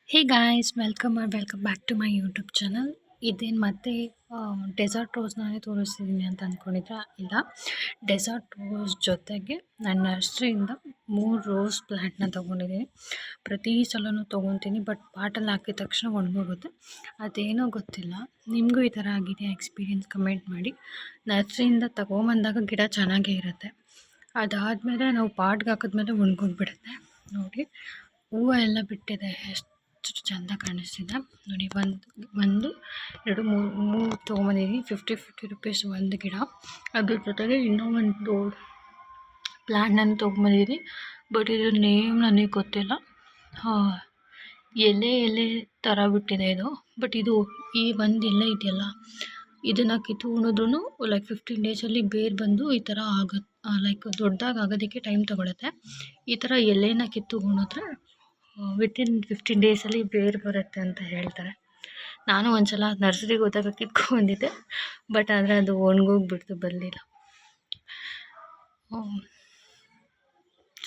Hey guys welcome back to my YouTube channel. ಇದೇನು ಮತ್ತೆ dessert ರೋಸ್ನೇ ತೋರಿಸ್ತಿದ್ದೀನಿ ಅಂತ ಅಂದ್ಕೊಂಡಿದ್ರೆ ಇಲ್ಲ. ಡೆಸರ್ಟ್ ರೋಸ್ ಜೊತೆಗೆ ನಾನು ನರ್ಸ್ರಿಯಿಂದ 3 ರೋಸ್ ಪ್ಲ್ಯಾಂಟ್ನ ತೊಗೊಂಡಿದ್ದೀನಿ. ಪ್ರತಿ ಸಲವೂ ತೊಗೊತೀನಿ, ಬಟ್ ಪಾಟಲ್ಲಿ ಹಾಕಿದ ತಕ್ಷಣ ಒಣಗೋಗುತ್ತೆ. ಅದೇನೋ ಗೊತ್ತಿಲ್ಲ. ನಿಮಗೂ ಈ ಥರ ಆಗಿದೆ ಎಕ್ಸ್ಪೀರಿಯನ್ಸ್ ಕಮೆಂಟ್ ಮಾಡಿ. ನರ್ಸ್ರಿಯಿಂದ ತೊಗೊಂಬಂದಾಗ ಗಿಡ ಚೆನ್ನಾಗೇ ಇರುತ್ತೆ, ಅದಾದಮೇಲೆ ನಾವು ಪಾಟ್ಗೆ ಹಾಕಿದ್ಮೇಲೆ ಒಣಗೋಗ್ಬಿಡುತ್ತೆ. ನೋಡಿ, ಹೂವು ಎಲ್ಲ ಬಿಟ್ಟಿದೆ, ಎಷ್ಟು ಚೆಂದ ಕಾಣಿಸ್ತಿದೆ ನೋಡಿ. ಒಂದು 2 3 ತೊಗೊಂಬಂದಿದ್ದೀನಿ. 50 ರುಪೀಸ್ ಒಂದು ಗಿಡ. ಅದ್ರ ಜೊತೆಗೆ ಇನ್ನೂ ಒಂದು ಪ್ಲ್ಯಾಂಟ್ ನಾನು ತೊಗೊಂಬಂದಿದ್ದೀನಿ, ಬಟ್ ಇದು ನೇಮ್ ನನಗೆ ಗೊತ್ತಿಲ್ಲ. ಎಲೆ ಥರ ಬಿಟ್ಟಿದೆ ಇದು, ಬಟ್ ಇದು ಈ ಒಂದು ಎಲೆ ಇದೆಯಲ್ಲ, ಇದನ್ನು ಕಿತ್ಕೊಂಡ್ರೂ ಲೈಕ್ 15 ಡೇಸಲ್ಲಿ ಬೇರು ಬಂದು ಈ ಥರ ಆಗುತ್ತೆ. ಲೈಕ್ ದೊಡ್ಡದಾಗಿ ಆಗೋದಕ್ಕೆ ಟೈಮ್ ತೊಗೊಳುತ್ತೆ. ಈ ಥರ ಎಲೆನ ಕಿತ್ತುಕೊಂಡ್ರೆ ವಿತಿನ್ 15 ಡೇಸಲ್ಲಿ ಬೇರು ಬರುತ್ತೆ ಅಂತ ಹೇಳ್ತಾರೆ. ನಾನು ಒಂದು ಸಲ ನರ್ಸರಿಗೆ ಹೋದಾಗ ಕಿತ್ಕೊಂಡಿದ್ದೆ, ಬಟ್ ಆದರೆ ಅದು ಒಣಗೋಗ್ಬಿಡ್ತು, ಬರಲಿಲ್ಲ.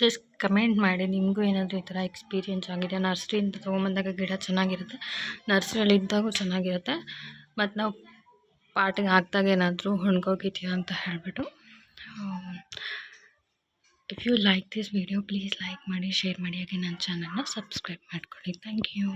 ಜಸ್ಟ್ ಕಮೆಂಟ್ ಮಾಡಿ, ನಿಮಗೂ ಏನಾದರೂ ಈ ಥರ ಎಕ್ಸ್ಪೀರಿಯೆನ್ಸ್ ಆಗಿದೆ. ನರ್ಸರಿಯಿಂದ ತೊಗೊಂಬಂದಾಗ ಗಿಡ ಚೆನ್ನಾಗಿರುತ್ತೆ, ನರ್ಸರಿಯಲ್ಲಿ ಇದ್ದಾಗೂ ಚೆನ್ನಾಗಿರುತ್ತೆ. ಮತ್ತು ನಾವು ಪಾಟಿಗೆ ಹಾಕಿದಾಗ ಏನಾದರೂ ಒಣಗೋಗಿದೆಯಾ ಅಂತ ಹೇಳಿಬಿಟ್ಟು. If you like this video please like ಮಾಡಿ, ಶೇರ್ ಮಾಡಿ, ಹಾಗೆ ನನ್ನ ಚಾನಲ್ನ ಸಬ್ಸ್ಕ್ರೈಬ್ ಮಾಡ್ಕೊಳ್ಳಿ. Thank you.